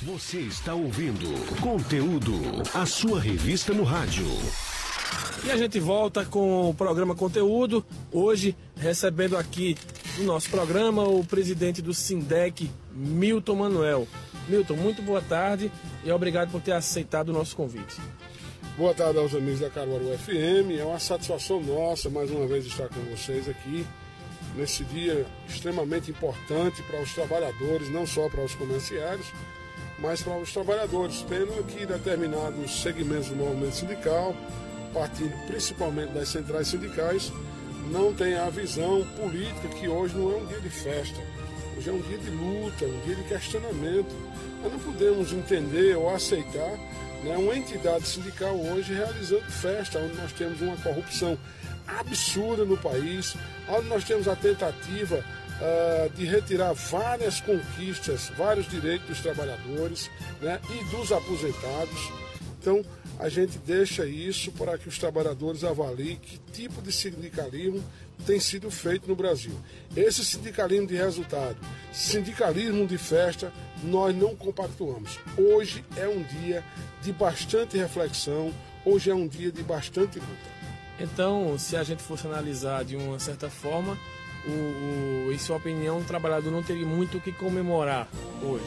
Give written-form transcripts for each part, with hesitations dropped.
Você está ouvindo Conteúdo, a sua revista no rádio. E a gente volta com o programa Conteúdo, hoje recebendo aqui no nosso programa o presidente do SINDEC, Milton Manuel. Milton, muito boa tarde e obrigado por ter aceitado o nosso convite. Boa tarde aos amigos da Caruaru FM, é uma satisfação nossa mais uma vez estar com vocês aqui nesse dia extremamente importante para os trabalhadores, não só para os comerciários, mas para os trabalhadores, tendo aqui determinados segmentos do movimento sindical, partindo principalmente das centrais sindicais, não tem a visão política que hoje não é um dia de festa, hoje é um dia de luta, um dia de questionamento. Nós não podemos entender ou aceitar, né, uma entidade sindical hoje realizando festa, onde nós temos uma corrupção absurda no país, onde nós temos a tentativa de retirar várias conquistas, vários direitos dos trabalhadores, né, e dos aposentados. Então, a gente deixa isso para que os trabalhadores avaliem que tipo de sindicalismo tem sido feito no Brasil. Esse sindicalismo de resultado, sindicalismo de festa, nós não compactuamos. Hoje é um dia de bastante reflexão, hoje é um dia de bastante luta. Então, se a gente fosse analisar de uma certa forma, em sua opinião, o trabalhador não teria muito o que comemorar hoje?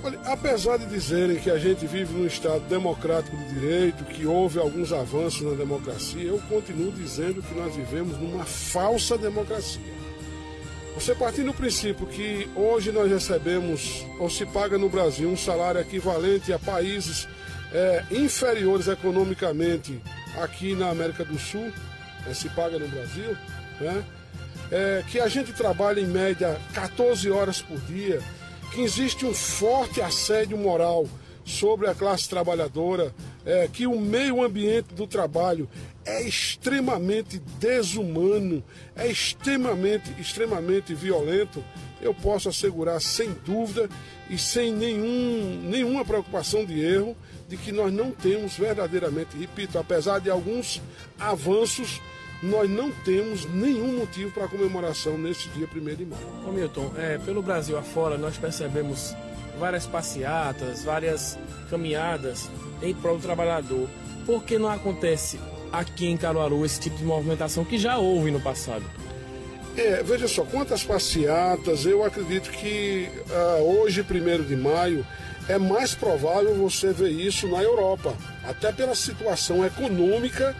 Olha, apesar de dizerem que a gente vive num Estado democrático de direito, que houve alguns avanços na democracia, eu continuo dizendo que nós vivemos numa falsa democracia. Você partindo do princípio que hoje nós recebemos, ou se paga no Brasil, um salário equivalente a países inferiores economicamente aqui na América do Sul, se paga no Brasil, né? Que a gente trabalha em média 14 horas por dia, que existe um forte assédio moral sobre a classe trabalhadora, que o meio ambiente do trabalho é extremamente desumano, é extremamente violento, eu posso assegurar sem dúvida e sem nenhuma preocupação de erro, de que nós não temos verdadeiramente, repito, apesar de alguns avanços, nós não temos nenhum motivo para comemoração neste dia 1º de maio. Ô Milton, pelo Brasil afora nós percebemos várias passeatas, várias caminhadas em prol do trabalhador. Por que não acontece aqui em Caruaru esse tipo de movimentação que já houve no passado? Veja só, quantas passeatas, eu acredito que hoje, 1º de maio, é mais provável você ver isso na Europa, até pela situação econômica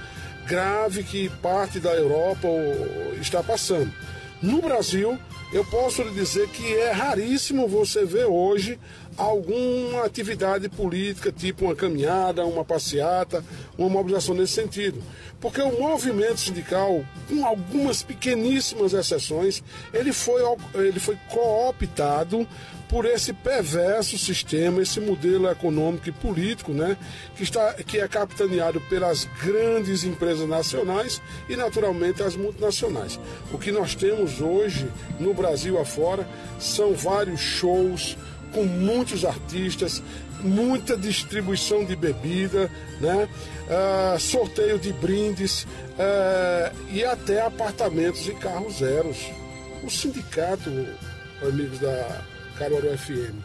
grave que parte da Europa está passando. No Brasil, eu posso lhe dizer que é raríssimo você ver hoje alguma atividade política, tipo uma caminhada, uma passeata, uma mobilização nesse sentido. Porque o movimento sindical, com algumas pequeníssimas exceções, ele foi cooptado por esse perverso sistema, esse modelo econômico e político, né, que é capitaneado pelas grandes empresas nacionais e, naturalmente, as multinacionais. O que nós temos hoje, no Brasil afora, são vários shows com muitos artistas, muita distribuição de bebida, né, sorteio de brindes e até apartamentos e carros zeros. O sindicato, amigos da Caruaru FM,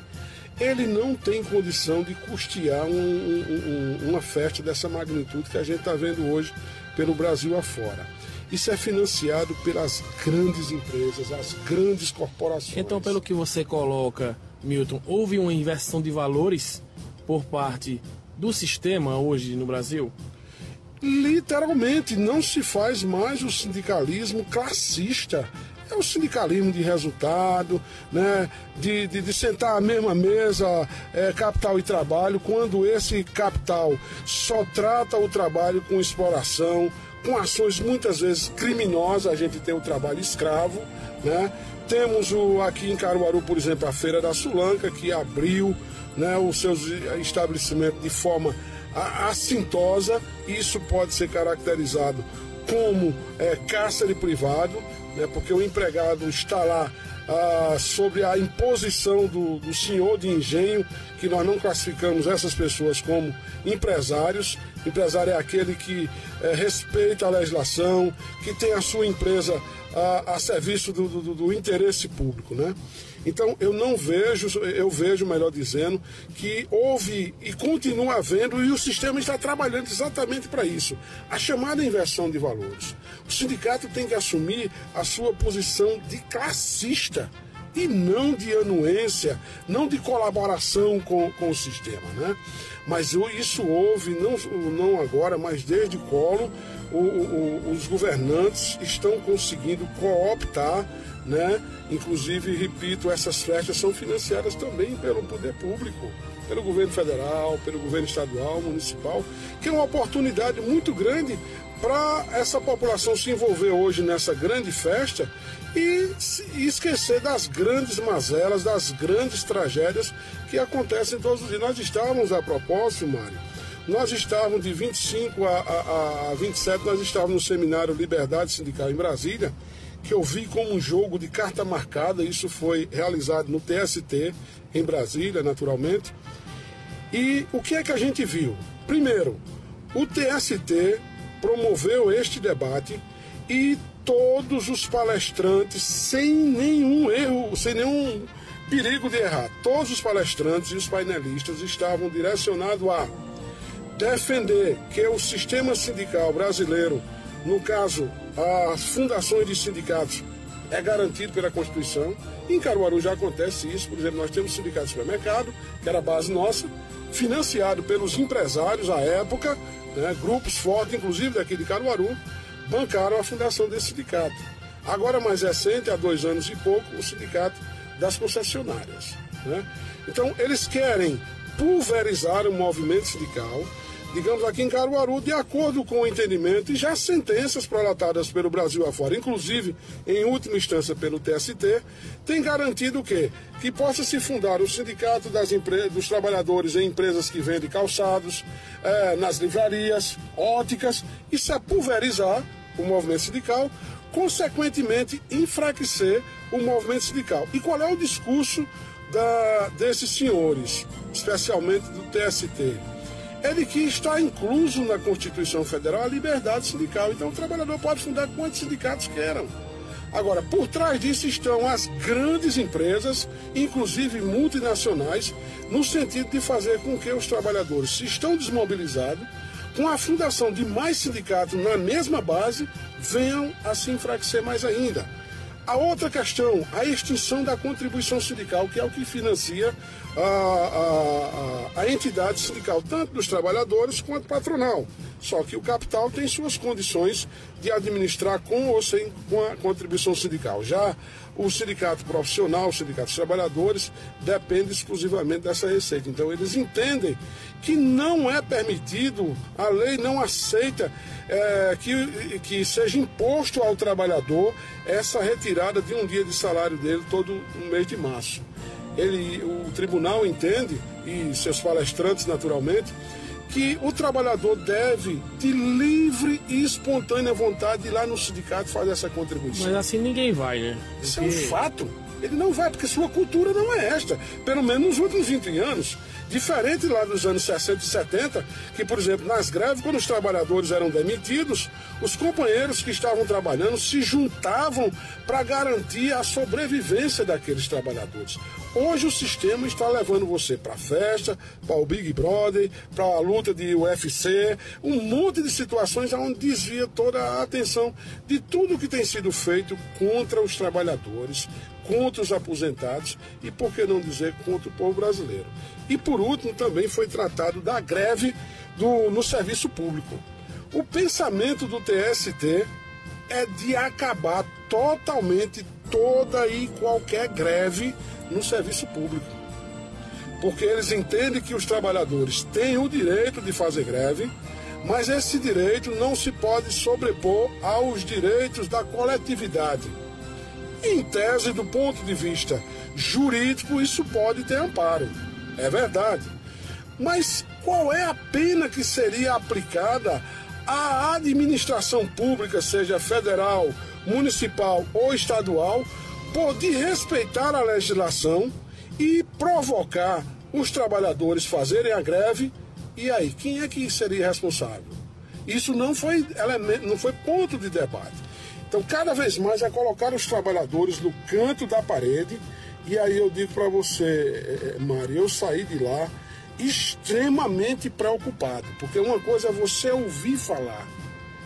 ele não tem condição de custear uma festa dessa magnitude que a gente está vendo hoje pelo Brasil afora. Isso é financiado pelas grandes empresas, as grandes corporações. Então, pelo que você coloca, Milton, houve uma inversão de valores por parte do sistema hoje no Brasil? Literalmente, não se faz mais o sindicalismo classista. É o sindicalismo de resultado, né, de sentar à mesma mesa, capital e trabalho, quando esse capital só trata o trabalho com exploração, com ações muitas vezes criminosas. A gente tem o trabalho escravo, né? Temos aqui em Caruaru, por exemplo, a Feira da Sulanca, que abriu, né, os seus estabelecimentos de forma assintosa. Isso pode ser caracterizado como cárcere privado, né, porque o empregado está lá sobre a imposição do senhor de engenho, que nós não classificamos essas pessoas como empresários. Empresário é aquele que respeita a legislação, que tem a sua empresa a serviço do interesse público, né? Então eu vejo, melhor dizendo, que houve e continua havendo, e o sistema está trabalhando exatamente para isso, a chamada inversão de valores. O sindicato tem que assumir a sua posição de classista e não de anuência, não de colaboração com o sistema, né? Mas isso houve, não agora, mas desde Collor, os governantes estão conseguindo cooptar, né? Inclusive, repito, essas festas são financiadas também pelo poder público, pelo governo federal, pelo governo estadual, municipal, que é uma oportunidade muito grande para essa população se envolver hoje nessa grande festa e esquecer das grandes mazelas, das grandes tragédias que acontecem todos os dias. Nós estávamos, a propósito, Mário, nós estávamos de 25 a 27, nós estávamos no seminário Liberdade Sindical em Brasília, que eu vi como um jogo de carta marcada. Isso foi realizado no TST, em Brasília, naturalmente. E o que é que a gente viu? Primeiro, o TST promoveu este debate e todos os palestrantes, sem nenhum erro, sem nenhum perigo de errar, todos os palestrantes e os painelistas estavam direcionados a defender que o sistema sindical brasileiro, no caso, as fundações de sindicatos, é garantido pela Constituição. Em Caruaru já acontece isso. Por exemplo, nós temos o Sindicato de Supermercado, que era a base nossa, financiado pelos empresários à época, né, grupos fortes, inclusive daqui de Caruaru, bancaram a fundação desse sindicato. Agora, mais recente, há 2 anos e pouco, o Sindicato das Concessionárias, né? Então, eles querem pulverizar o movimento sindical, digamos aqui em Caruaru, de acordo com o entendimento e já sentenças prolatadas pelo Brasil afora, inclusive em última instância pelo TST, tem garantido o quê? Que possa se fundar o sindicato dos trabalhadores em empresas que vendem calçados, nas livrarias, óticas. Isso é pulverizar o movimento sindical, consequentemente enfraquecer o movimento sindical. E qual é o discurso desses senhores, especialmente do TST? É de que está incluso na Constituição Federal a liberdade sindical. Então o trabalhador pode fundar quantos sindicatos queiram. Agora, por trás disso estão as grandes empresas, inclusive multinacionais, no sentido de fazer com que os trabalhadores, se estão desmobilizados, com a fundação de mais sindicatos na mesma base, venham a se enfraquecer mais ainda. A outra questão, a extinção da contribuição sindical, que é o que financia a entidade sindical, tanto dos trabalhadores quanto patronal. Só que o capital tem suas condições de administrar com ou sem com a contribuição sindical. Já o sindicato profissional, o sindicato dos trabalhadores, depende exclusivamente dessa receita. Então eles entendem que não é permitido, a lei não aceita que seja imposto ao trabalhador essa retirada de um dia de salário dele todo o mês de março. O tribunal entende, e seus palestrantes naturalmente, que o trabalhador deve, de livre e espontânea vontade, ir lá no sindicato fazer essa contribuição. Mas assim ninguém vai, né? Porque... Isso é um fato. Ele não vai, porque sua cultura não é esta. Pelo menos nos últimos 20 anos. Diferente lá dos anos 60 e 70, que, por exemplo, nas greves, quando os trabalhadores eram demitidos, os companheiros que estavam trabalhando se juntavam para garantir a sobrevivência daqueles trabalhadores. Hoje o sistema está levando você para a festa, para o Big Brother, para a luta de UFC, um monte de situações onde desvia toda a atenção de tudo que tem sido feito contra os trabalhadores, contra os aposentados e, por que não dizer, contra o povo brasileiro. E, por último, também foi tratado da greve no serviço público. O pensamento do TST é de acabar totalmente toda e qualquer greve no serviço público. Porque eles entendem que os trabalhadores têm o direito de fazer greve, mas esse direito não se pode sobrepor aos direitos da coletividade. Em tese, do ponto de vista jurídico, isso pode ter amparo. É verdade. Mas qual é a pena que seria aplicada à administração pública, seja federal, municipal ou estadual, por desrespeitar a legislação e provocar os trabalhadores fazerem a greve? E aí, quem é que seria responsável? Isso não foi ponto de debate. Então, cada vez mais é colocar os trabalhadores no canto da parede. E aí eu digo para você, Mário, eu saí de lá extremamente preocupado, porque uma coisa é você ouvir falar,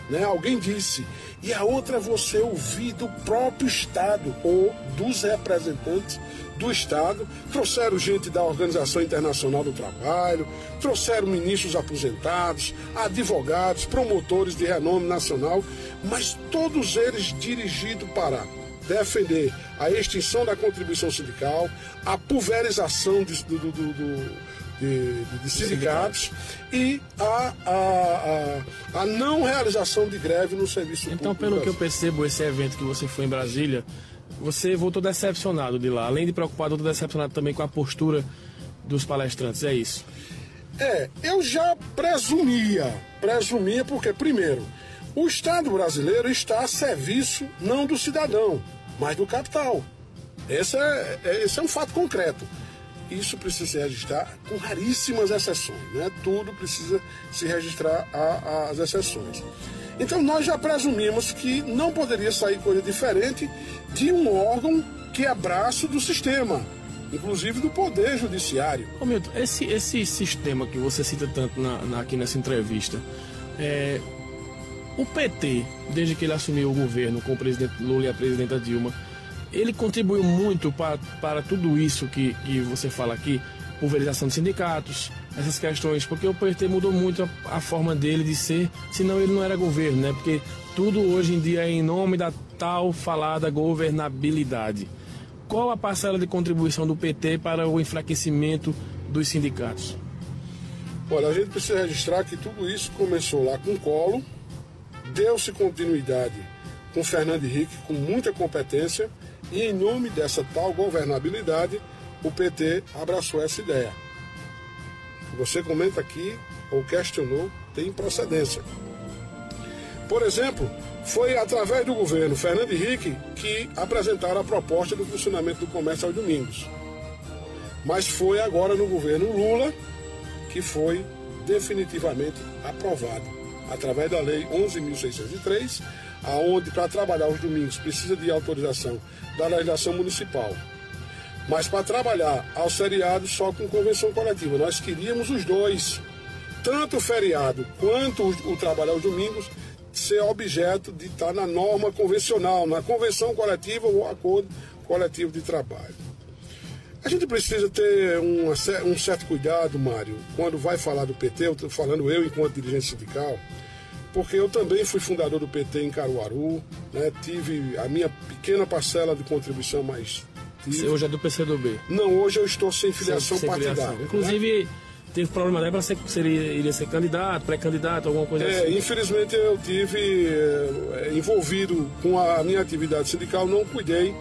né? Alguém disse, e a outra é você ouvir do próprio Estado ou dos representantes do Estado. Trouxeram gente da Organização Internacional do Trabalho, trouxeram ministros aposentados, advogados, promotores de renome nacional, mas todos eles dirigidos para defender a extinção da contribuição sindical, a pulverização de sindicatos e a não realização de greve no serviço público. Então, pelo que eu percebo, esse evento que você foi em Brasília, você voltou decepcionado de lá. Além de preocupado, voltou decepcionado também com a postura dos palestrantes, é isso? Eu já presumia porque, primeiro, o Estado brasileiro está a serviço não do cidadão, mas do capital. Esse é um fato concreto. Isso precisa se registrar com raríssimas exceções, né? Tudo precisa se registrar as exceções. Então nós já presumimos que não poderia sair coisa diferente de um órgão que é braço do sistema, inclusive do Poder Judiciário. Ô Milton, esse sistema que você cita tanto aqui nessa entrevista, o PT, desde que ele assumiu o governo com o presidente Lula e a presidenta Dilma, ele contribuiu muito para tudo isso que você fala aqui, pulverização de sindicatos, essas questões, porque o PT mudou muito a forma dele de ser, senão ele não era governo, né? Porque tudo hoje em dia é em nome da tal falada governabilidade. Qual a parcela de contribuição do PT para o enfraquecimento dos sindicatos? Olha, a gente precisa registrar que tudo isso começou lá com o Collor, deu-se continuidade com Fernando Henrique, com muita competência, e em nome dessa tal governabilidade, o PT abraçou essa ideia. Você comenta aqui, ou questionou, tem procedência. Por exemplo, foi através do governo Fernando Henrique que apresentaram a proposta do funcionamento do comércio aos domingos. Mas foi agora no governo Lula que foi definitivamente aprovado, através da Lei 11.603, aonde para trabalhar os domingos precisa de autorização da legislação municipal. Mas para trabalhar aos feriados só com convenção coletiva. Nós queríamos os dois, tanto o feriado quanto o trabalho aos domingos, ser objeto de estar na norma convencional, na convenção coletiva ou acordo coletivo de trabalho. A gente precisa ter um certo cuidado, Mário, quando vai falar do PT, eu estou falando eu enquanto dirigente sindical, porque eu também fui fundador do PT em Caruaru, né, tive a minha pequena parcela de contribuição, mas tive... Você hoje é do PCdoB? Não, hoje eu estou sem filiação partidária. Inclusive... Né? Teve problema até para ser iria ser candidato, pré-candidato, alguma coisa assim? Infelizmente eu tive envolvido com a minha atividade sindical, não cuidei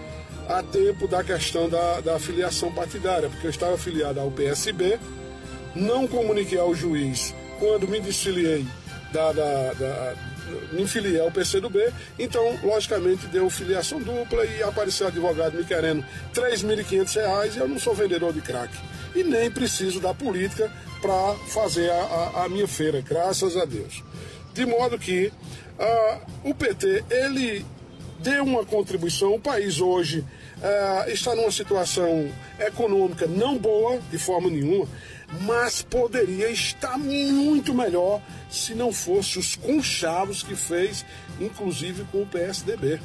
a tempo da questão da filiação partidária, porque eu estava afiliado ao PSB, não comuniquei ao juiz quando me desfiliei me filiei ao PCdoB, então logicamente deu filiação dupla e apareceu advogado me querendo R$3.500 e eu não sou vendedor de crack. E nem preciso da política para fazer a minha feira, graças a Deus. De modo que o PT, ele deu uma contribuição. O país hoje está numa situação econômica não boa, de forma nenhuma, mas poderia estar muito melhor se não fosse os conchavos que fez, inclusive com o PSDB.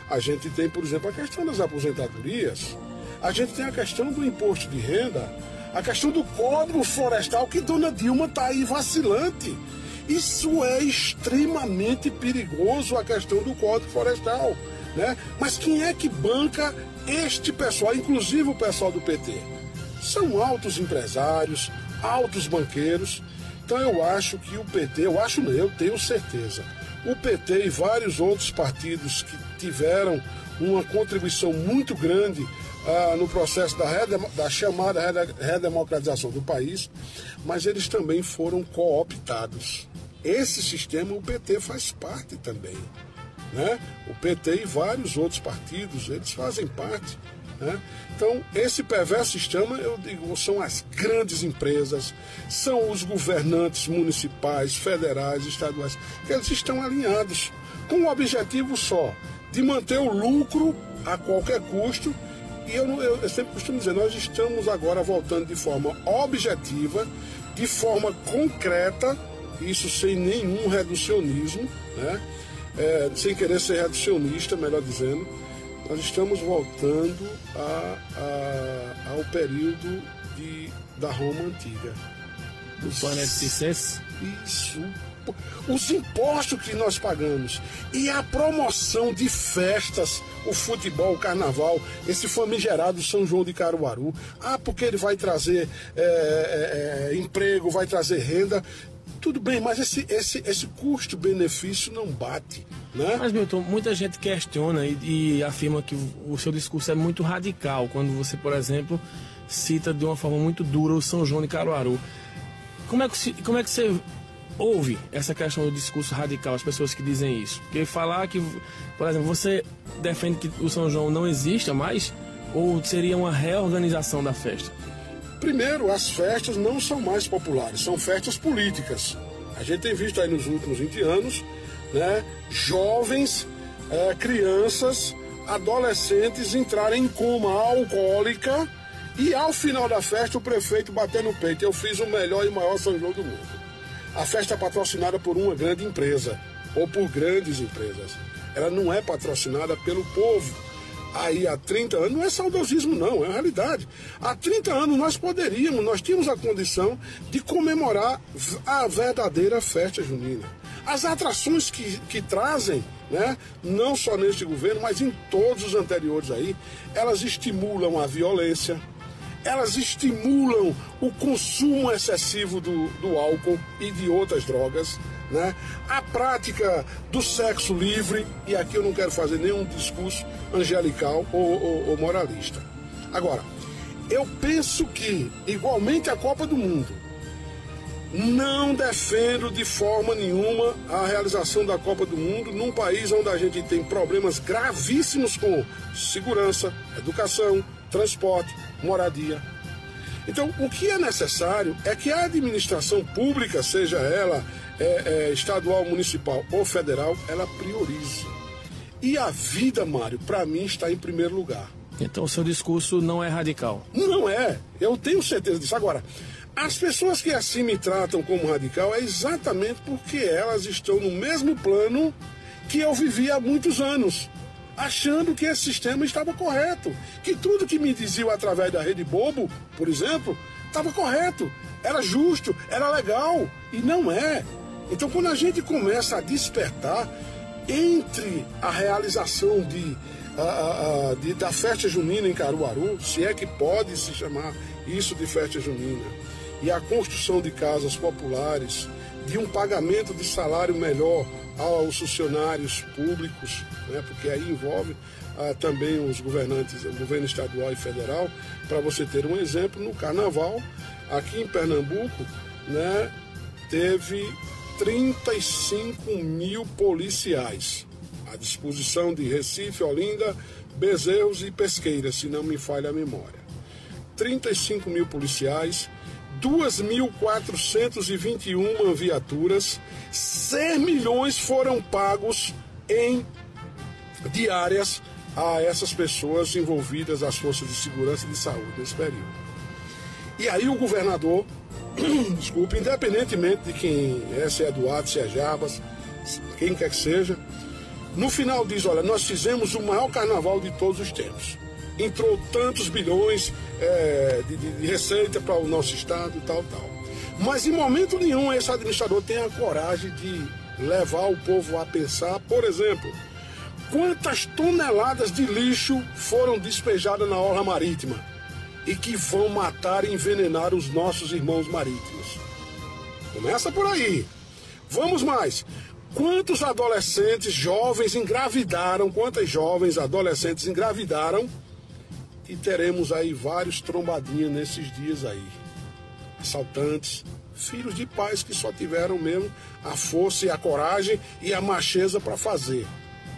A gente tem, por exemplo, a questão das aposentadorias. A gente tem a questão do imposto de renda, a questão do Código Florestal, que Dona Dilma está aí vacilante. Isso é extremamente perigoso, a questão do Código Florestal, né? Mas quem é que banca este pessoal, inclusive o pessoal do PT? São altos empresários, altos banqueiros. Então eu acho que o PT, eu tenho certeza, o PT e vários outros partidos que tiveram uma contribuição muito grande no processo da chamada redemocratização do país, mas eles também foram cooptados. Esse sistema o PT faz parte também, né? O PT e vários outros partidos, eles fazem parte né? Então, esse perverso sistema, eu digo, são as grandes empresas, são os governantes municipais, federais, estaduais, que eles estão alinhados com o objetivo só de manter o lucro a qualquer custo. E eu sempre costumo dizer, nós estamos agora voltando de forma objetiva, de forma concreta, isso sem nenhum reducionismo, né? Sem querer ser reducionista, melhor dizendo, nós estamos voltando ao período da Roma Antiga. Do planeta Circense? Isso. Os impostos que nós pagamos e a promoção de festas, o futebol, o carnaval, esse famigerado São João de Caruaru. Porque ele vai trazer emprego, vai trazer renda. Tudo bem, mas esse custo-benefício não bate, né? Mas, Milton, muita gente questiona e afirma que o seu discurso é muito radical, quando você, por exemplo, cita de uma forma muito dura o São João de Caruaru. Como é que você ouve essa questão do discurso radical, as pessoas que dizem isso? Porque falar que, por exemplo, você defende que o São João não exista mais, ou seria uma reorganização da festa? Primeiro, as festas não são mais populares, são festas políticas. A gente tem visto aí nos últimos 20 anos, né, jovens, crianças, adolescentes entrarem em coma alcoólica e ao final da festa o prefeito bater no peito: eu fiz o melhor e maior São João do mundo. A festa é patrocinada por uma grande empresa ou por grandes empresas. Ela não é patrocinada pelo povo. Aí há 30 anos, não é saudosismo não, é a realidade. Há 30 anos nós tínhamos a condição de comemorar a verdadeira festa junina. As atrações que trazem, né, não só neste governo, mas em todos os anteriores aí, elas estimulam a violência, elas estimulam o consumo excessivo do álcool e de outras drogas, né? A prática do sexo livre, e aqui eu não quero fazer nenhum discurso angelical ou moralista. Agora, eu penso que, igualmente a Copa do Mundo, não defendo de forma nenhuma a realização da Copa do Mundo num país onde a gente tem problemas gravíssimos com segurança, educação, transporte, moradia. Então, o que é necessário é que a administração pública, seja ela estadual, municipal ou federal, ela priorize. E a vida, Mário, para mim está em primeiro lugar. Então o seu discurso não é radical? Não é, eu tenho certeza disso. Agora, as pessoas que assim me tratam como radical é exatamente porque elas estão no mesmo plano que eu vivi há muitos anos, achando que esse sistema estava correto, que tudo que me diziam através da Rede Bobo, por exemplo, estava correto, era justo, era legal, e não é. Então, quando a gente começa a despertar entre a realização da festa junina em Caruaru, se é que pode se chamar isso de festa junina, e a construção de casas populares, de um pagamento de salário melhor aos funcionários públicos, né, porque aí envolve também os governantes, o governo estadual e federal. Para você ter um exemplo, no Carnaval, aqui em Pernambuco, né, teve 35 mil policiais à disposição de Recife, Olinda, Bezerros e Pesqueira, se não me falha a memória. 35 mil policiais, 2.421 viaturas, 6 milhões foram pagos em diárias a essas pessoas envolvidas, as forças de segurança e de saúde nesse período. E aí o governador, desculpe, independentemente de quem é, se é Eduardo, se é Jarbas, quem quer que seja, no final diz: olha, nós fizemos o maior carnaval de todos os tempos. Entrou tantos bilhões de receita para o nosso estado e tal. Mas em momento nenhum esse administrador tem a coragem de levar o povo a pensar, por exemplo, quantas toneladas de lixo foram despejadas na orla marítima e que vão matar e envenenar os nossos irmãos marítimos. Começa por aí. Vamos mais. Quantos adolescentes, jovens engravidaram, quantas jovens adolescentes engravidaram, e teremos aí vários trombadinhas nesses dias aí. Assaltantes, filhos de pais que só tiveram mesmo a força e a coragem e a macheza para fazer.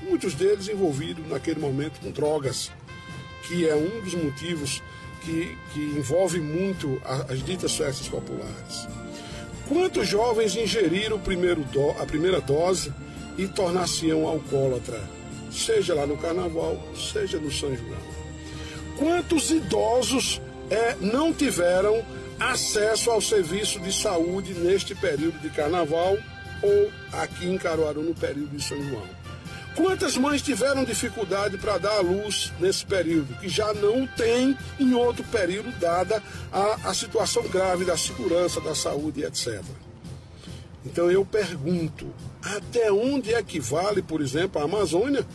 Muitos deles envolvidos naquele momento com drogas. que é um dos motivos que envolve muito as ditas festas populares. Quantos jovens ingeriram a primeira dose e tornar-se-ão alcoólatra, seja lá no Carnaval, seja no São João? Quantos idosos não tiveram acesso ao serviço de saúde neste período de Carnaval ou aqui em Caruaru no período de São João? Quantas mães tiveram dificuldade para dar à luz nesse período, que já não tem em outro período, dada a situação grave da segurança, da saúde, etc. Então eu pergunto, até onde é que vale, por exemplo, a Amazônia?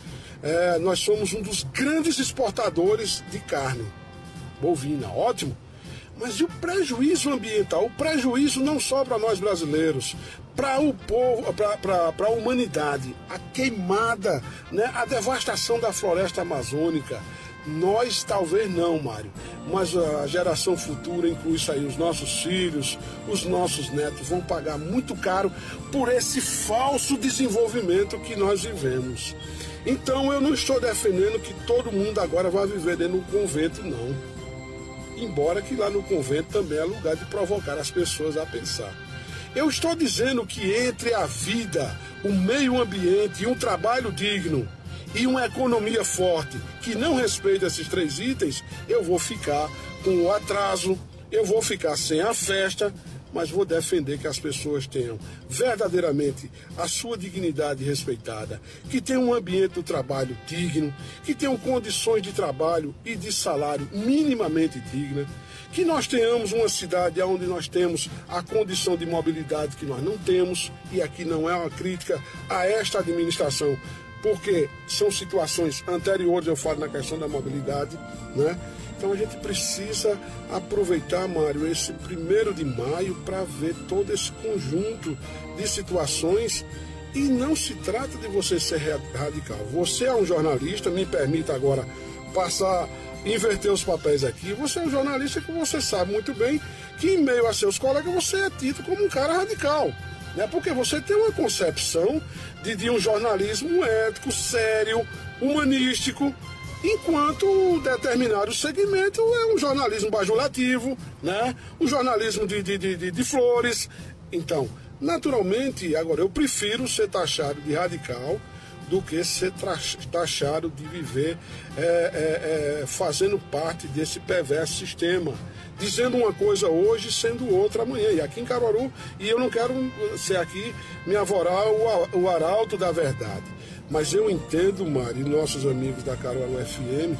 Nós somos um dos grandes exportadores de carne bovina, ótimo. Mas e o prejuízo ambiental? O prejuízo não só para nós brasileiros, para o povo, para a humanidade. A queimada, né? A devastação da floresta amazônica. Nós talvez não, Mário, mas a geração futura, inclui isso aí, os nossos filhos, os nossos netos, vão pagar muito caro por esse falso desenvolvimento que nós vivemos. Então eu não estou defendendo que todo mundo agora vai viver dentro de um convento, não. Embora que lá no convento também é lugar de provocar as pessoas a pensar. Eu estou dizendo que entre a vida, o meio ambiente e um trabalho digno e uma economia forte que não respeita esses 3 itens, eu vou ficar com o atraso, eu vou ficar sem a festa, mas vou defender que as pessoas tenham verdadeiramente a sua dignidade respeitada, que tenham um ambiente do trabalho digno, que tenham condições de trabalho e de salário minimamente dignas, que nós tenhamos uma cidade onde nós temos a condição de mobilidade que nós não temos, e aqui não é uma crítica a esta administração, porque são situações anteriores, eu falo na questão da mobilidade, né? Então a gente precisa aproveitar, Mário, esse 1º de maio para ver todo esse conjunto de situações, e não se trata de você ser radical. Você é um jornalista, me permita agora inverter os papéis aqui. Você é um jornalista que você sabe muito bem que em meio a seus colegas você é tido como um cara radical, né? Porque você tem uma concepção de um jornalismo ético, sério, humanístico, enquanto determinado segmento é um jornalismo bajulativo, né? Um jornalismo de flores. Então, naturalmente, agora eu prefiro ser taxado de radical do que ser taxado de viver fazendo parte desse perverso sistema, dizendo uma coisa hoje, sendo outra amanhã. E aqui em Caruaru, e eu não quero ser aqui me avorar o arauto da verdade, mas eu entendo, Mário, e nossos amigos da Caruaru FM,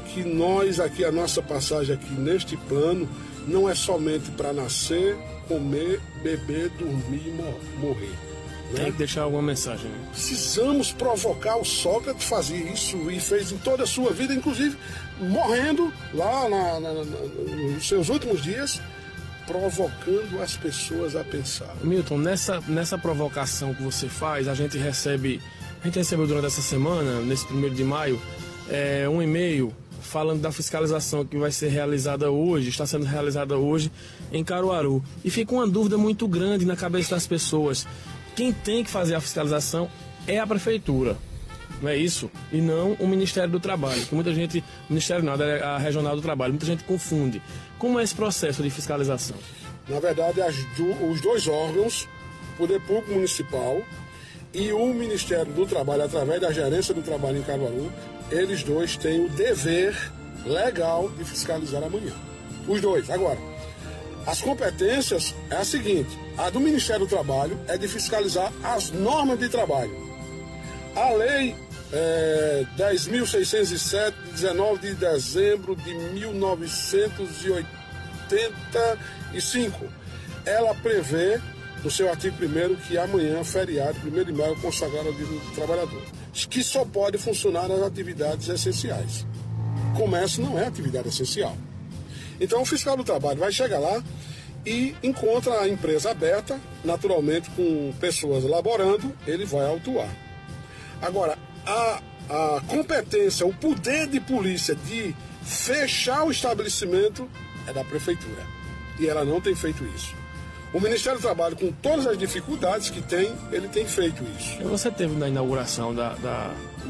que nós aqui, a nossa passagem aqui neste plano, não é somente para nascer, comer, beber, dormir e morrer. Né? Tem que deixar alguma mensagem. Né? Precisamos provocar o Sócrates, fazer isso, e fez em toda a sua vida, inclusive morrendo lá nos seus últimos dias, provocando as pessoas a pensar. Milton, nessa provocação que você faz, a gente recebeu durante essa semana, nesse 1º de maio, um e-mail falando da fiscalização que vai ser realizada hoje, está sendo realizada hoje em Caruaru. E fica uma dúvida muito grande na cabeça das pessoas. Quem tem que fazer a fiscalização é a prefeitura, não é isso? E não o Ministério do Trabalho, que muita gente, Ministério não, a Regional do Trabalho, muita gente confunde. Como é esse processo de fiscalização? Na verdade, os 2 órgãos, o Poder Público Municipal e o Ministério do Trabalho, através da Gerência do Trabalho em Caruaru, eles 2 têm o dever legal de fiscalizar amanhã. Os 2. Agora, as competências é a seguinte: a do Ministério do Trabalho é de fiscalizar as normas de trabalho. A lei 10.607, de 19 de dezembro de 1985, ela prevê, no seu artigo 1º, que amanhã, feriado, 1º de maio, consagrado ao Dia do Trabalhador, que só pode funcionar nas atividades essenciais. Comércio não é atividade essencial. Então o fiscal do trabalho vai chegar lá e encontra a empresa aberta, naturalmente com pessoas laborando, ele vai autuar. Agora, a competência, o poder de polícia de fechar o estabelecimento é da prefeitura. E ela não tem feito isso. O Ministério do Trabalho, com todas as dificuldades que tem, ele tem feito isso. Você teve na inauguração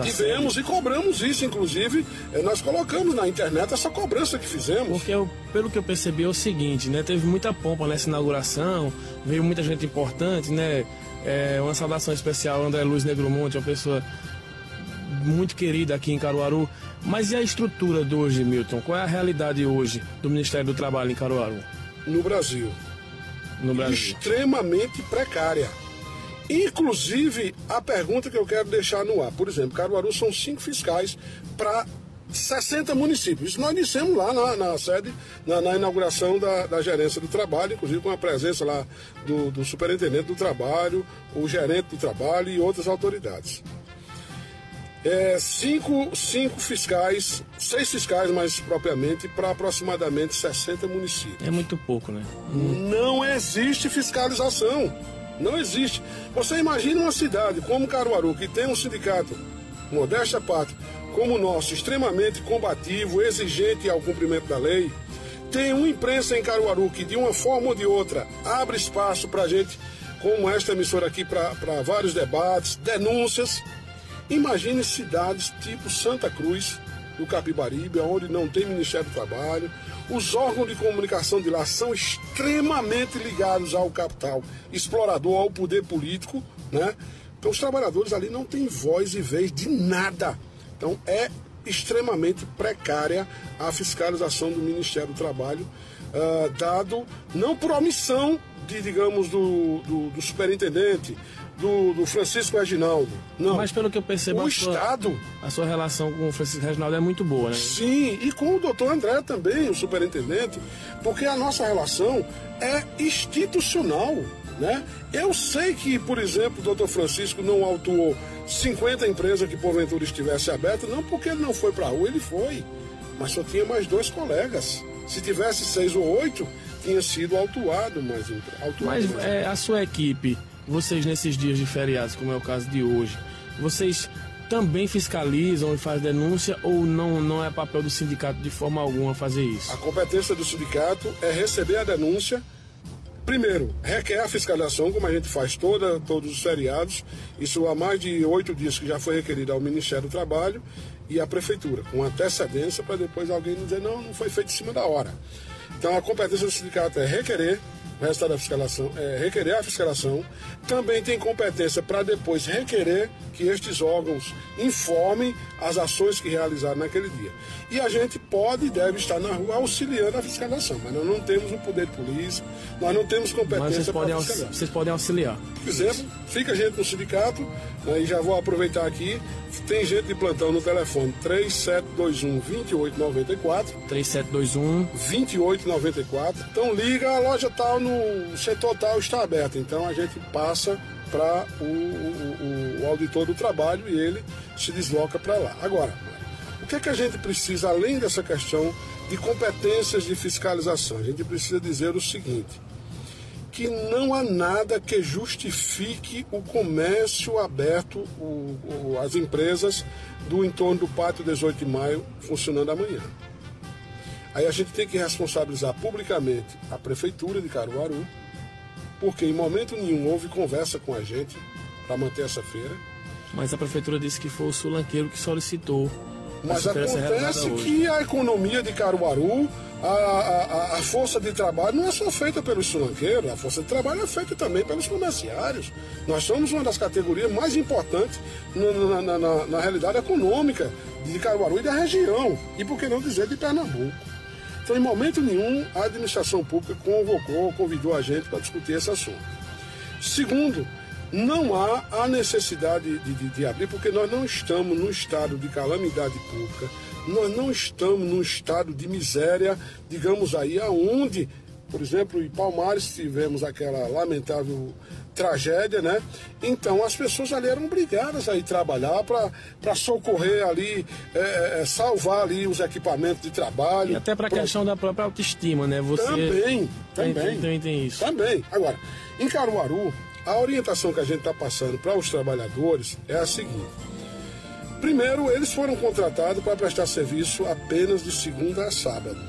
Tivemos e cobramos isso, inclusive, nós colocamos na internet essa cobrança que fizemos. Porque, pelo que eu percebi, é o seguinte, né? Teve muita pompa nessa inauguração, veio muita gente importante, né? Uma saudação especial ao André Luiz Negromonte, uma pessoa muito querida aqui em Caruaru. Mas e a estrutura de hoje, Milton? Qual é a realidade hoje do Ministério do Trabalho em Caruaru? No Brasil. No Brasil. Extremamente precária. Inclusive, a pergunta que eu quero deixar no ar, por exemplo, Caruaru são 5 fiscais para 60 municípios. Isso nós dissemos lá na sede, na inauguração da gerência do trabalho, inclusive com a presença lá do superintendente do trabalho, o gerente do trabalho e outras autoridades. 5 fiscais, 6 fiscais mais propriamente, para aproximadamente 60 municípios. É muito pouco, né? Não existe fiscalização. Não existe. Você imagina uma cidade como Caruaru, que tem um sindicato, modéstia à parte, como o nosso, extremamente combativo, exigente ao cumprimento da lei, tem uma imprensa em Caruaru que, de uma forma ou de outra, abre espaço para a gente, como esta emissora aqui, para vários debates, denúncias. Imagine cidades tipo Santa Cruz, do Capibaribe, onde não tem Ministério do Trabalho. Os órgãos de comunicação de lá são extremamente ligados ao capital explorador, ao poder político, né? Então os trabalhadores ali não têm voz e vez de nada. Então é extremamente precária a fiscalização do Ministério do Trabalho, dado não por omissão do superintendente, do Francisco Reginaldo. Não. Mas pelo que eu percebo, a sua relação com o Francisco Reginaldo é muito boa, né? Sim, e com o doutor André também, o superintendente, porque a nossa relação é institucional, né? Eu sei que, por exemplo, o doutor Francisco não autuou 50 empresas que porventura estivesse aberta, não porque ele não foi para a rua, ele foi, mas só tinha mais 2 colegas. Se tivesse 6 ou 8, tinha sido autuado mais. Mas a sua equipe, vocês nesses dias de feriados, como é o caso de hoje, vocês também fiscalizam e fazem denúncia ou não é papel do sindicato de forma alguma fazer isso? A competência do sindicato é receber a denúncia. Primeiro, requer a fiscalização, como a gente faz todos os feriados. Isso há mais de 8 dias que já foi requerido ao Ministério do Trabalho e à Prefeitura, com antecedência, para depois alguém dizer não foi feito em cima da hora. Então a competência do sindicato é requerer o resultado da fiscalização, requerer a fiscalização. Também tem competência para depois requerer que estes órgãos informem as ações que realizaram naquele dia. E a gente pode e deve estar na rua auxiliando a fiscalização, mas nós não temos o poder de polícia, nós não temos competência para fiscalizar. Vocês podem auxiliar. Por exemplo, fica gente no sindicato, e já vou aproveitar aqui, tem gente de plantão no telefone 3721-2894. 3721-2894. Então liga, a loja tal, no setor tal está aberta. Então a gente passa para o auditor do trabalho e ele se desloca para lá. Agora, o que é que a gente precisa, além dessa questão de competências de fiscalização? A gente precisa dizer o seguinte, que não há nada que justifique o comércio aberto, as empresas do entorno do Pátio 18 de Maio funcionando amanhã. Aí a gente tem que responsabilizar publicamente a Prefeitura de Caruaru, porque em momento nenhum houve conversa com a gente para manter essa feira. Mas a Prefeitura disse que foi o Sulanqueiro que solicitou. Mas acontece que a economia de Caruaru, a força de trabalho não é só feita pelos sulanqueiros, a força de trabalho é feita também pelos comerciários. Nós somos uma das categorias mais importantes na realidade econômica de Caruaru e da região, e por que não dizer de Pernambuco. Então, em momento nenhum, a administração pública convidou a gente para discutir esse assunto. Segundo, não há a necessidade de abrir, porque nós não estamos num estado de calamidade pública, nós não estamos num estado de miséria, digamos aí, aonde, por exemplo, em Palmares tivemos aquela lamentável tragédia, né? Então as pessoas ali eram obrigadas a ir trabalhar para socorrer ali, salvar ali os equipamentos de trabalho. E até para a questão da própria autoestima, né? Você Também tem isso. Também. Agora, em Caruaru, a orientação que a gente está passando para os trabalhadores é a seguinte. Primeiro, eles foram contratados para prestar serviço apenas de segunda a sábado.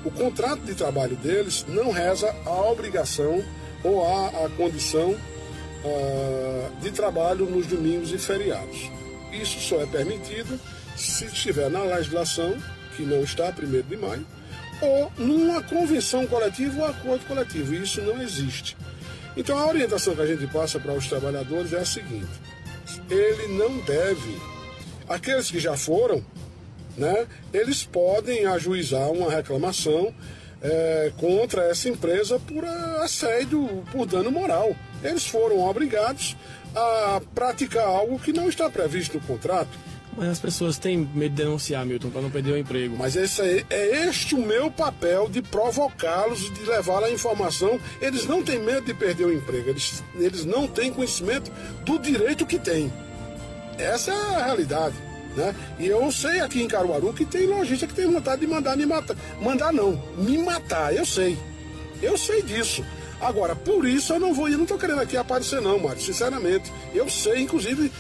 O contrato de trabalho deles não reza a obrigação ou a condição de trabalho nos domingos e feriados. Isso só é permitido se estiver na legislação, que não está, 1º de maio, ou numa convenção coletiva ou acordo coletivo. E isso não existe. Então, a orientação que a gente passa para os trabalhadores é a seguinte: ele não deve, aqueles que já foram, né, eles podem ajuizar uma reclamação contra essa empresa por assédio, por dano moral. Eles foram obrigados a praticar algo que não está previsto no contrato. Mas as pessoas têm medo de denunciar, Milton, para não perder o emprego. Mas é este o meu papel, de provocá-los e de levar a informação. Eles não têm medo de perder o emprego, eles não têm conhecimento do direito que têm. Essa é a realidade, né? E eu sei aqui em Caruaru que tem lojista que tem vontade de mandar me matar. Mandar não, me matar, eu sei disso. Agora, por isso eu não estou querendo aqui aparecer não, Mário, sinceramente. Eu sei, inclusive,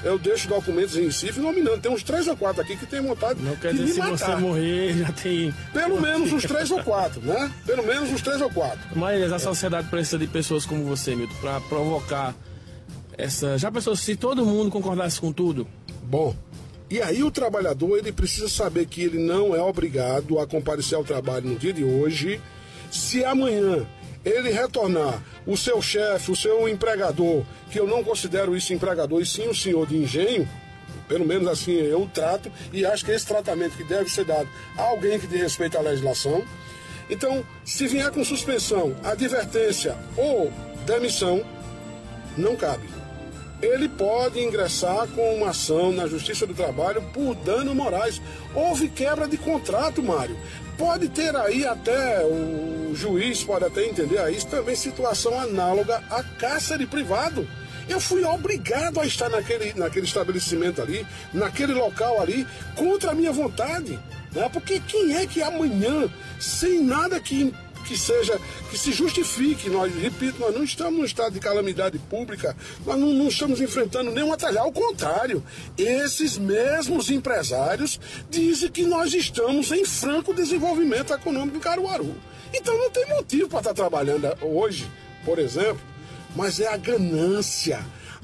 eu deixo documentos em Recife nominando, tem uns 3 ou 4 aqui que tem vontade não quer de dizer, me matar. Se você morrer, já tem... Pelo menos uns 3 ou 4, né? Pelo menos uns 3 ou 4. Mas a sociedade precisa de pessoas como você, Milton, para provocar essa... Já pensou se todo mundo concordasse com tudo? Bom, e aí o trabalhador, ele precisa saber que ele não é obrigado a comparecer ao trabalho no dia de hoje. Se amanhã ele retornar, o seu chefe, o seu empregador, que eu não considero isso empregador, e sim o senhor de engenho, pelo menos assim eu trato, e acho que esse tratamento que deve ser dado a alguém que diz respeito à legislação. Então, se vier com suspensão, advertência ou demissão, não cabe. Ele pode ingressar com uma ação na Justiça do Trabalho por danos morais. Houve quebra de contrato, Mário. Pode ter aí até, o juiz pode até entender aí, também situação análoga a cárcere privado. Eu fui obrigado a estar naquele estabelecimento ali, naquele local ali, contra a minha vontade. Né? Porque quem é que amanhã, sem nada que se justifique, repito, nós não estamos num estado de calamidade pública, nós não estamos enfrentando nenhum atalho, ao contrário, esses mesmos empresários dizem que nós estamos em franco desenvolvimento econômico em Caruaru. Então não tem motivo para estar trabalhando hoje, por exemplo, mas é a ganância,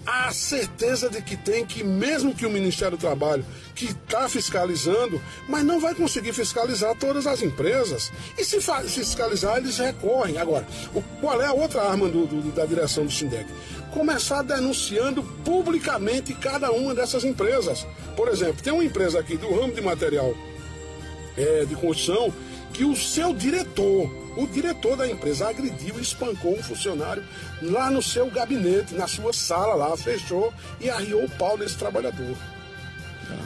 a certeza de que tem que, mesmo que o Ministério do Trabalho, que está fiscalizando, mas não vai conseguir fiscalizar todas as empresas. E se fiscalizar, eles recorrem. Agora, qual é a outra arma da direção do SINDEC? Começar denunciando publicamente cada uma dessas empresas. Por exemplo, tem uma empresa aqui do ramo de material de construção, que o seu diretor, o diretor da empresa, agrediu e espancou um funcionário lá no seu gabinete, na sua sala lá, fechou e arriou o pau nesse trabalhador.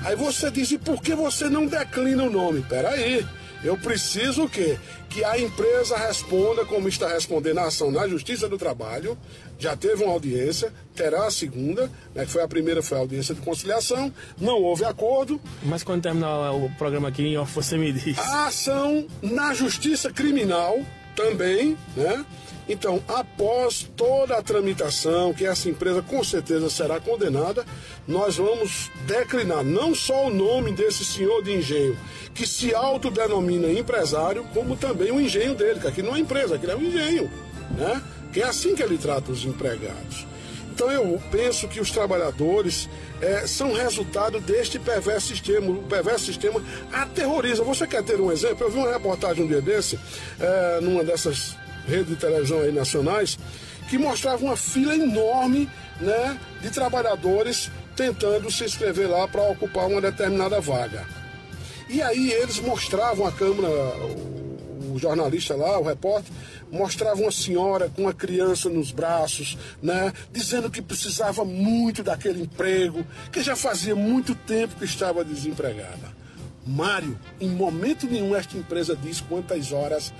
Aí você diz, e por que você não declina o nome? Peraí, eu preciso o quê? Que a empresa responda como está respondendo a ação na Justiça do Trabalho. Já teve uma audiência, terá a segunda, né, que foi a primeira, foi a audiência de conciliação, não houve acordo. Mas quando terminar o programa aqui, você me diz. A ação na Justiça Criminal também, né? Então, após toda a tramitação, que essa empresa com certeza será condenada, nós vamos declinar não só o nome desse senhor de engenho, que se autodenomina empresário, como também o engenho dele, que aqui não é empresa, aqui é um engenho, né? Que é assim que ele trata os empregados. Então eu penso que os trabalhadores são resultado deste perverso sistema. O perverso sistema aterroriza. Você quer ter um exemplo? Eu vi uma reportagem um dia desse, numa dessas redes de televisão aí nacionais, que mostrava uma fila enorme, né, de trabalhadores tentando se inscrever lá para ocupar uma determinada vaga. E aí eles mostravam a câmera, o jornalista lá, o repórter, mostrava uma senhora com uma criança nos braços, né, dizendo que precisava muito daquele emprego, que já fazia muito tempo que estava desempregada. Mário, em momento nenhum esta empresa diz quantas horas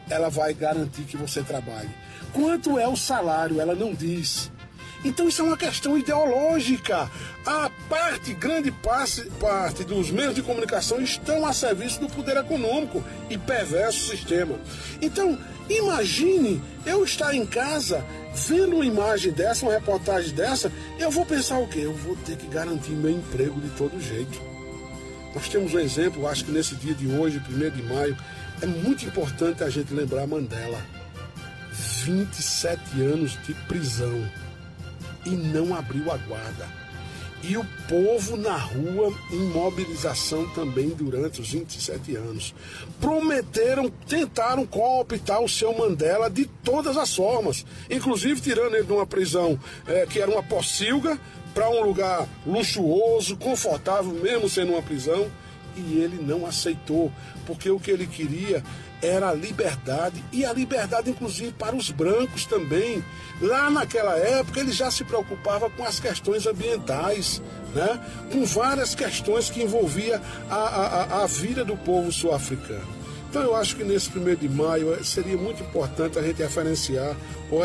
ela vai garantir que você trabalhe. Quanto é o salário, ela não diz. Então isso é uma questão ideológica. A grande parte dos meios de comunicação estão a serviço do poder econômico e perverso sistema. Então, imagine eu estar em casa vendo uma imagem dessa, uma reportagem dessa, eu vou pensar o quê? Eu vou ter que garantir meu emprego de todo jeito. Nós temos um exemplo, acho que nesse dia de hoje, 1º de maio, é muito importante a gente lembrar Mandela. 27 anos de prisão e não abriu a guarda. e o povo na rua em mobilização também durante os 27 anos. Tentaram cooptar o seu Mandela de todas as formas, inclusive tirando ele de uma prisão que era uma pocilga para um lugar luxuoso, confortável, mesmo sendo uma prisão, e ele não aceitou, porque o que ele queria era a liberdade, e a liberdade inclusive para os brancos também. Lá naquela época ele já se preocupava com as questões ambientais, né? Com várias questões que envolviam a vida do povo sul-africano. Então eu acho que nesse 1º de maio seria muito importante a gente reverenciar o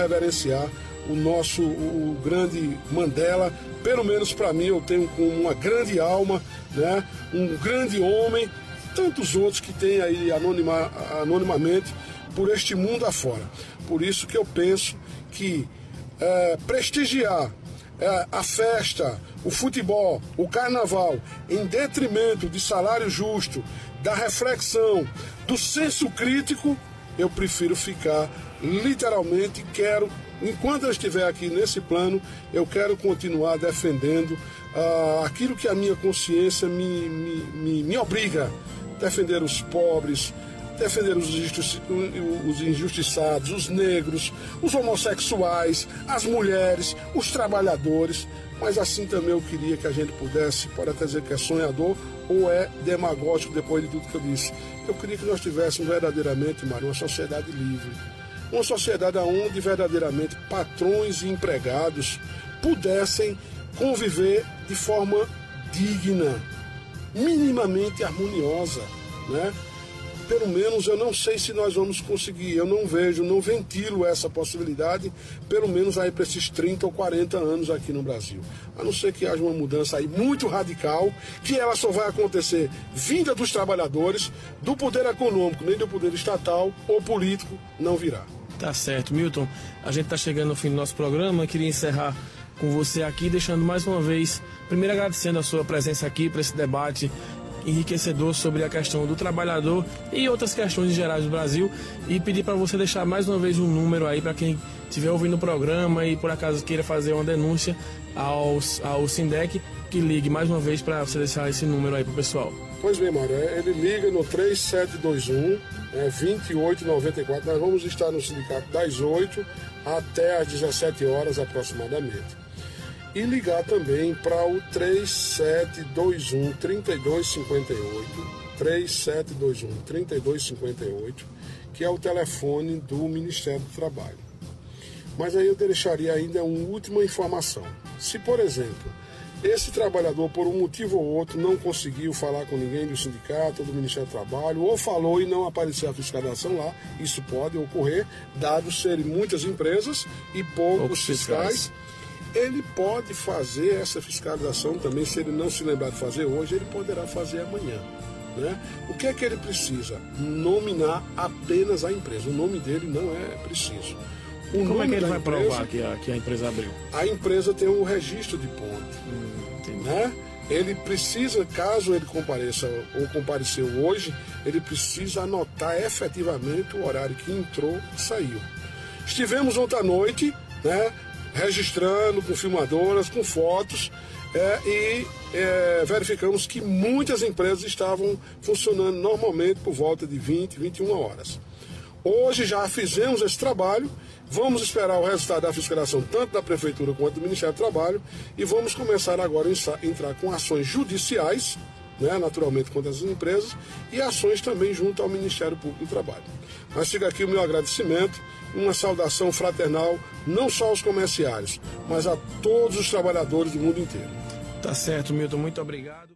grande Mandela. Pelo menos para mim, eu tenho como uma grande alma, né? Um grande homem, tantos outros que têm aí anonimamente por este mundo afora. Por isso que eu penso que prestigiar a festa, o futebol, o carnaval, em detrimento de salário justo, da reflexão, do senso crítico, eu prefiro ficar, literalmente, enquanto eu estiver aqui nesse plano, eu quero continuar defendendo aquilo que a minha consciência me obriga. Defender os pobres, defender os injustiçados, os negros, os homossexuais, as mulheres, os trabalhadores. Mas assim também eu queria que a gente pode até dizer que é sonhador ou é demagógico depois de tudo que eu disse. Eu queria que nós tivéssemos verdadeiramente, Mário, uma sociedade livre. Uma sociedade onde verdadeiramente patrões e empregados pudessem conviver de forma digna, minimamente harmoniosa, né? Pelo menos eu não sei se nós vamos conseguir, eu não ventilo essa possibilidade, pelo menos aí para esses 30 ou 40 anos aqui no Brasil. A não ser que haja uma mudança aí muito radical, que ela só vai acontecer vinda dos trabalhadores, do poder econômico, nem do poder estatal ou político, não virá. Tá certo, Milton. A gente tá chegando ao fim do nosso programa. Eu queria encerrar com você aqui, deixando mais uma vez, primeiro agradecendo a sua presença aqui para esse debate enriquecedor sobre a questão do trabalhador e outras questões gerais do Brasil, e pedir para você deixar mais uma vez um número aí para quem estiver ouvindo o programa e por acaso queira fazer uma denúncia ao SINDEC, que ligue mais uma vez para você deixar esse número aí para o pessoal. Pois bem, Mário, ele liga no 3721 2894. Nós vamos estar no sindicato das 8 até às 17 horas aproximadamente. E ligar também para o 3721-3258, 3721-3258, que é o telefone do Ministério do Trabalho. Mas aí eu deixaria ainda uma última informação. Se, por exemplo, esse trabalhador, por um motivo ou outro, não conseguiu falar com ninguém do sindicato ou do Ministério do Trabalho, ou falou e não apareceu a fiscalização lá, isso pode ocorrer, dados serem muitas empresas e poucos fiscais. Ele pode fazer essa fiscalização também, se ele não se lembrar de fazer hoje, ele poderá fazer amanhã, né? O que é que ele precisa? Nominar apenas a empresa. O nome dele não é preciso. Como é que ele vai provar que a empresa abriu? A empresa tem um registro de ponto, né? Ele precisa, caso ele compareça ou compareceu hoje, ele precisa anotar efetivamente o horário que entrou e saiu. Estivemos ontem à noite, né, registrando com filmadoras, com fotos, e verificamos que muitas empresas estavam funcionando normalmente por volta de 20, 21 horas. Hoje já fizemos esse trabalho, vamos esperar o resultado da fiscalização tanto da Prefeitura quanto do Ministério do Trabalho e vamos começar agora a entrar com ações judiciais, né, naturalmente contra as empresas, e ações também junto ao Ministério Público do Trabalho. Mas fica aqui o meu agradecimento, uma saudação fraternal, não só aos comerciários, mas a todos os trabalhadores do mundo inteiro. Tá certo, Milton, muito obrigado.